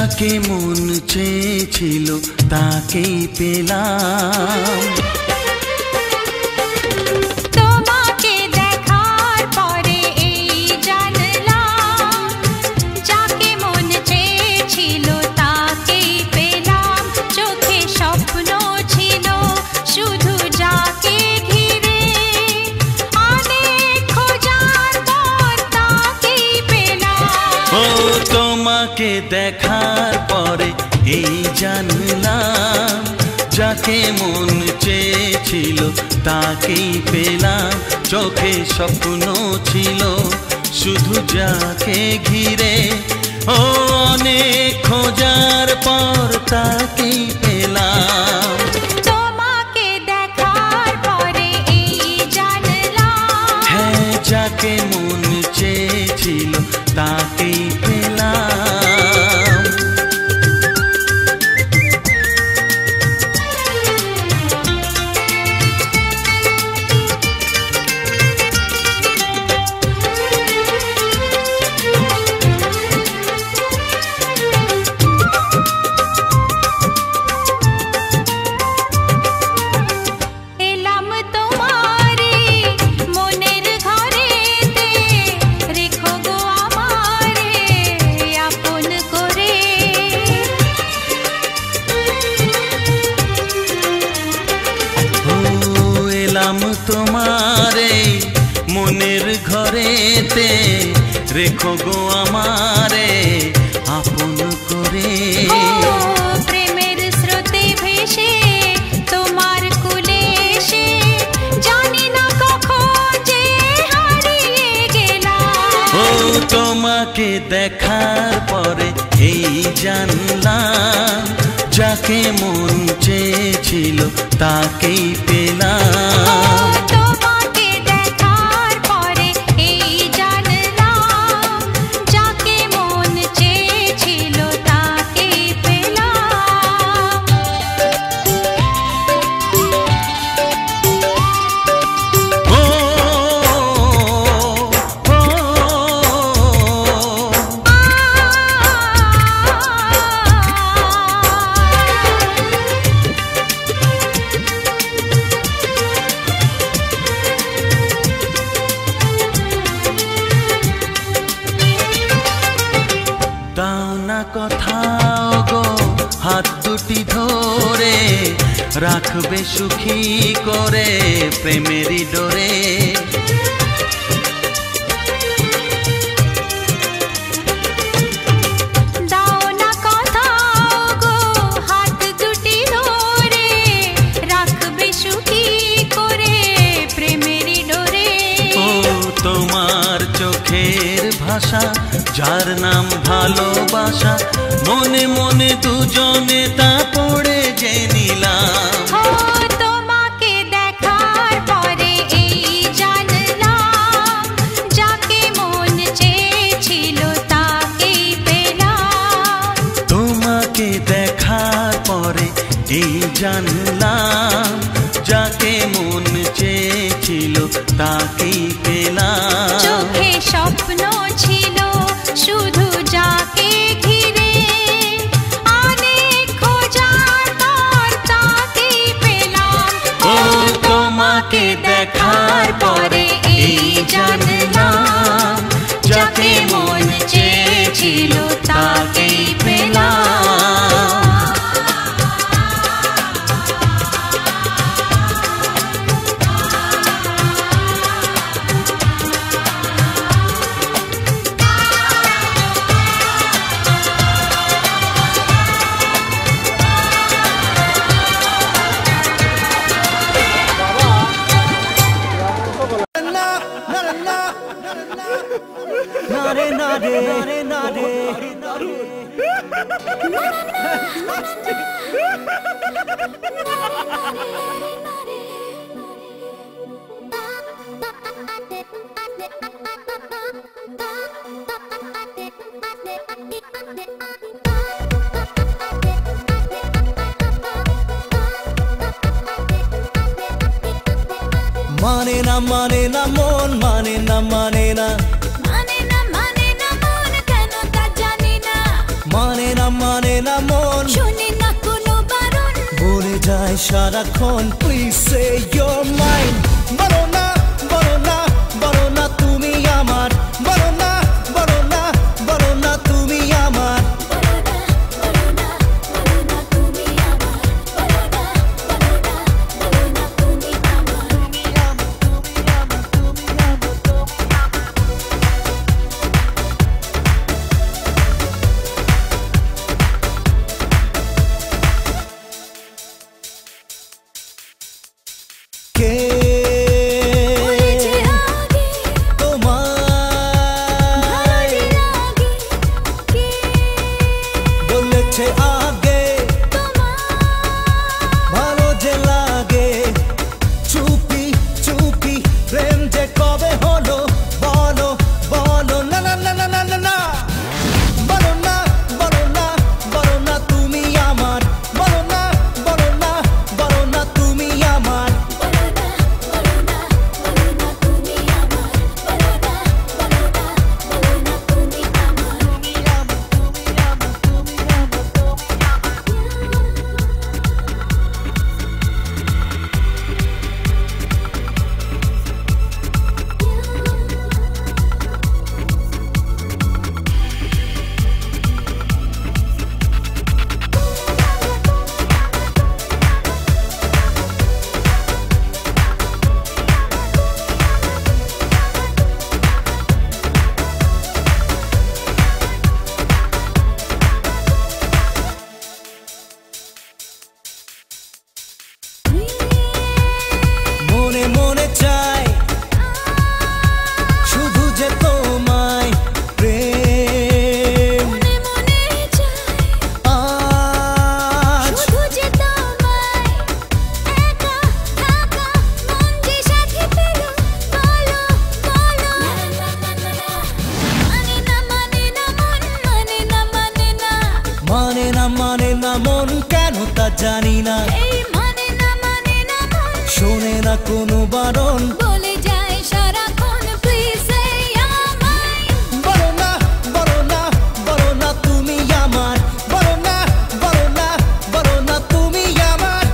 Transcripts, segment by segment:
যাকে মন চেয়েছিল তাকেই পেলাম। তোমাকে দেখার পরে এই জানলাম, যাকে মন চেয়েছিল তাকেই পেলাম। চোখে স্বপ্ন ছিল শুধু যাকে ঘিরে, অনেক খোঁজার পর তাকেই পেলাম। ও তোমাকে দেখার পরে এই জানলাম, যাকে মন চেয়েছিল তাকেই পেলাম। চোখে স্বপ্ন ছিল শুধু যাকে ঘিরে, ও অনেক খোঁজার পর তাকেই পেলাম। তোমাকে দেখার পরে এই জানলাম, হ্যাঁ, যাকে মন চেয়েছিল তাকেই পেলাম। এলাম তোমারে মনের ঘরেতে, রেখো গো আমারে আপন করে। ও এলাম তোমারে মনের ঘরেতে, রেখো গো আমারে আপন করে। ও প্রেমের স্রোতে ভেসে তোমার কুলে এসে, জানি না কখন যে হারিয়ে গেলাম। ও তোমাকে দেখার পরে এই জানলাম, যাকে মন চেয়েছিল তাকেই পেলাম। তোমাকে দেখার পরে এই জানলাম, যাকে মন চেয়েছিল তাকেই পেলাম। ও, ও, দাও না কোথাও গো হাত দুটি ধরে, রাখবে সুখী করে প্রেমেরই ডোরে। দাও না কোথাও গো হাত দুটি ধরে, রাখবে সুখী করে প্রেমেরই ডোরে। ও তোমার চোখের ভাষা, যার নাম ভালোবাসা, মনে মনে দুজনে তা পড়ে যে নিলাম। ও তোমাকে দেখার পরে এই জানলাম, যাকে মন চেয়েছিল তাকেই পেলাম। তোমাকে দেখার পরে এই জানলাম, যাকে মন চেয়েছিল তাকেই পেলাম। চোখে স্বপ্ন ছিল শুধু যাকে ঘিরে, অনেক খোঁজার পর তাকেই পেলাম। ও তোমাকে দেখার পরে এই জানলাম, যাকে মন চেয়েছিল তাকেই পেলাম। মানে না মন, মানে না মানে না মন কেন তা জানি না। মানে না যায় সারাক্ষণ please say you're mine বলো না বলো না বলো না তুমি আমার বলো না বলো না বলো না তুমি আমার মানে না মন কেন তা জানি না মানে না শোনে না কোনো বারণ বলে যায় সারাক্ষণ please say you're mine বলো না বলো না বলো না তুমি আমার বলো না বলো না বলো না তুমি আমার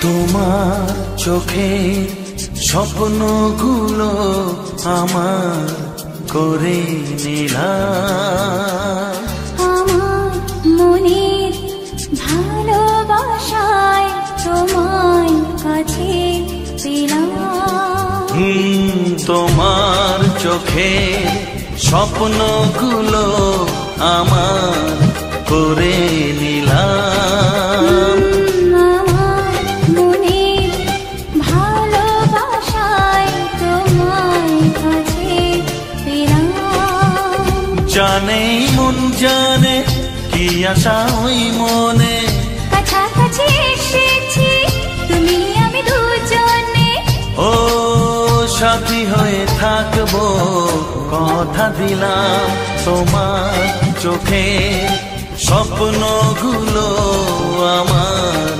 তোমার চোখে স্বপ্নগুলো আমার করে নিলাম আমার মনের ভালোবাসায় তোমার কাছে পেলাম তোমার চোখে স্বপ্নগুলো আমার করে নিলাম জানে মন জানে কি আশা ওই মনে কাছাকাছি এসেছি তুমি আমি দুজনে ও সাথী হয়ে থাকবো কথা দিলাম তোমার চোখে স্বপ্নগুলো আমার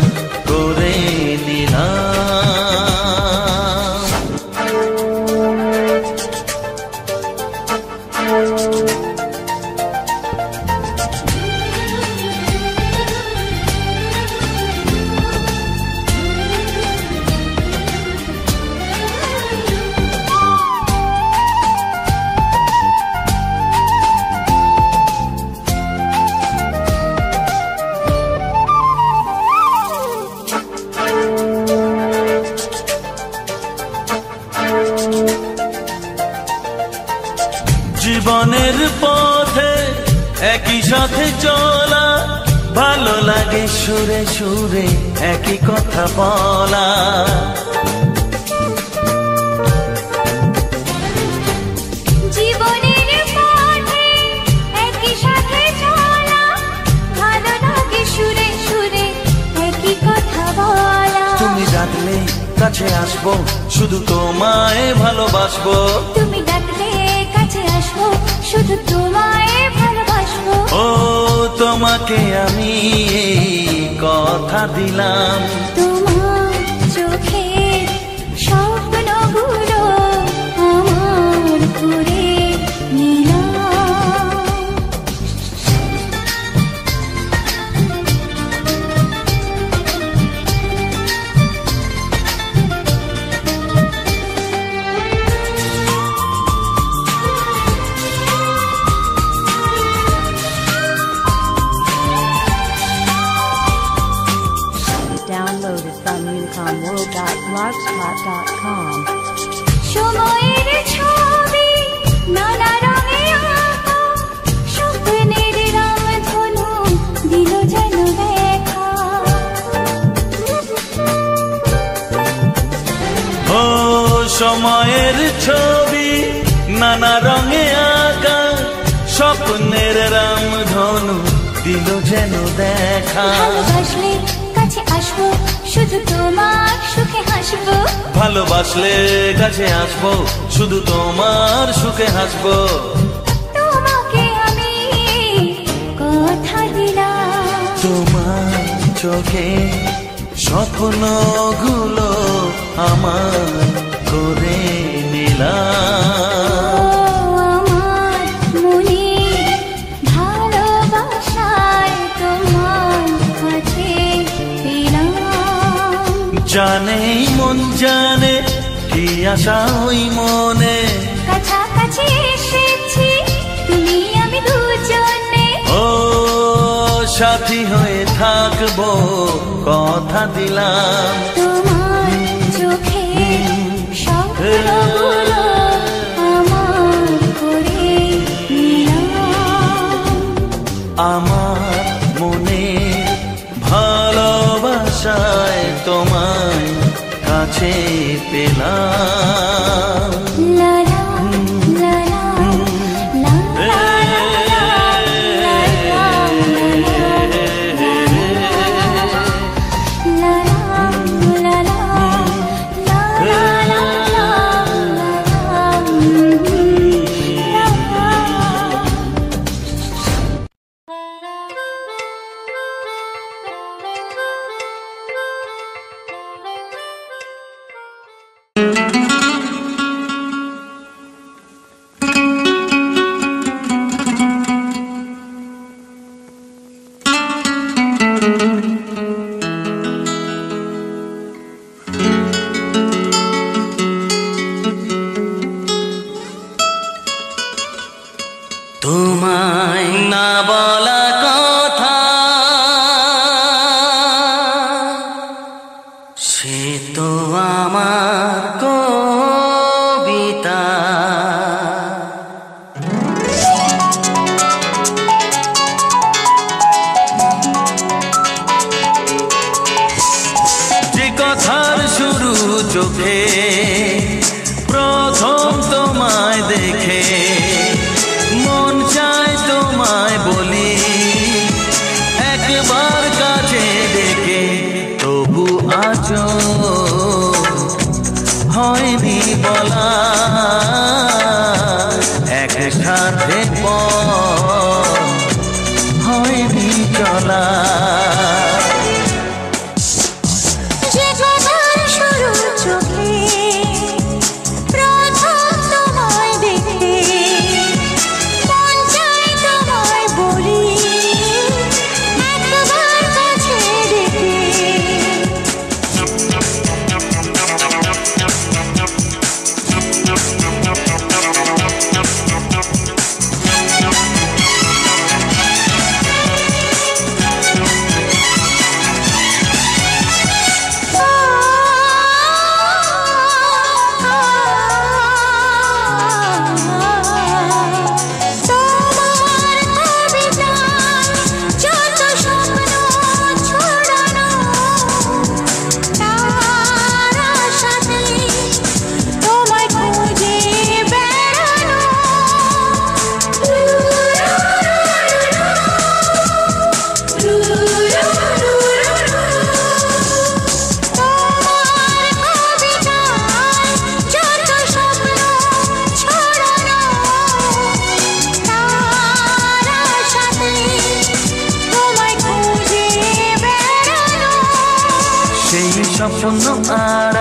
করে নিলাম। জীবনের পথে একই সাথে চলা, ভালো লাগে সুরে সুরে একই কথা বলা। জীবনের পথে একই সাথে চলা, ভালো লাগে সুরে সুরে একই কথা বলা। তুমি ডাকলে কাছে আসবো, শুধু তোমায় ভালোবাসবো। তুমি ডাকলে কাছে আসবো, শুধু তোমায় ভালোবাসবো। ও তোমাকে আমি এই কথা দিলাম, তোমার চোখের স্বপ্নগুলো আমার করে নিলাম। Downloaded from unicomworld.blogspot.com. সময়ের ছবি নানা রঙে আঁকা, স্বপ্নের রামধনু দিল যেন দেখা। ও সময়ের ছবি নানা রঙে আঁকা, স্বপ্নের রামধনু দিল যেন দেখা। ভালোবাসলে কাছে আসবো, শুধু তোমার সুখে হাসবো। ভালোবাসলে কাছে আসবো, শুধু তোমার সুখে হাসবো। তোমাকে আমি কথা দিলাম, তোমার চোখে স্বপ্নগুলো আমার করে নিলাম। আমার মনে ভালোবাসায় তোমার কাছে পেলাম। জানে মন জানে কি আশা ওই মনে, কাছাকাছি এসেছি তুমি আমি দুজনে। ও সাথী হয়ে থাকবো কথা দিলাম। তোমার চোখে স্বপ্নগুলো আমার করে নিলাম। আমার মনে ভালোবাসায় তোমায় কাছে পেলাম। লা লা লা লা লা লা তোমায় না বলা কথা সে তো আমার কবিতা। যে কথার শুরু চোখে প্রথম তোমায় দেখে, মন চায় তোমায় বলি একবার কাছে ডেকে, তবু আজও হয়নি বলা একসাথে হয়নি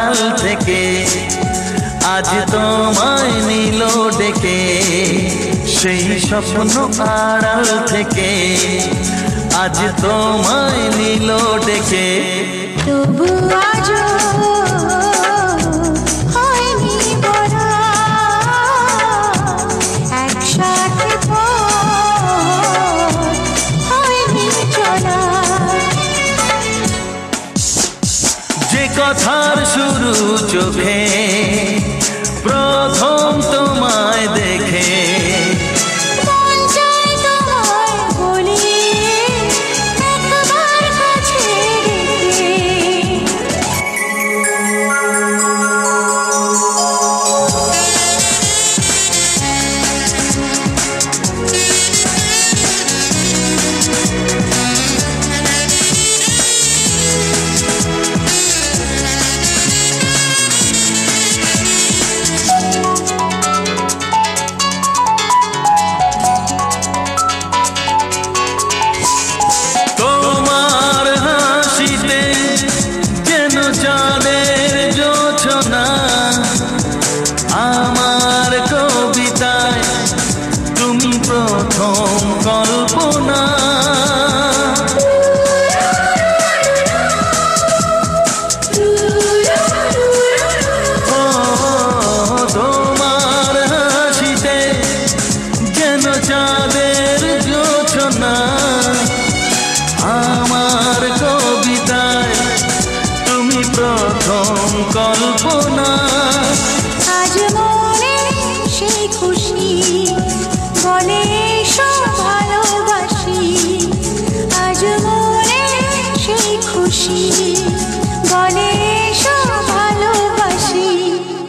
আড়াল থেকে আজ তোমায় নিল ডেকে, সেই স্বপ্ন আড়াল থেকে আজ তোমায় নিল ডেকে। তবু আজও হয়নি বলা, একসাথে পথ হয়নি চলা। যে কথার শুরু চোখে প্রথম তোমায় দেখে, মন চায় তোমায় বলি একবার কাছে ডেকে। তোমার হাসিতে যেন চাঁদের জোছনা, আমার কবিতায় তুমি প্রথম কল্পনা। ও তোমার হাসিতে যেন চাঁদের জোছনা, আমার কবিতায় তুমি প্রথম কল্পনা। আজ মনে সেই খুশি বলে সব ভালোবাসি, আজ মনে সেই খুশি বলে সব ভালোবাসি।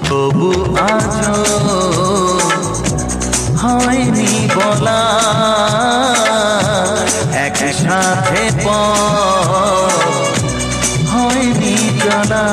তবু আজও হয়নি বলা, একসাথে পথ হয়নি চলা।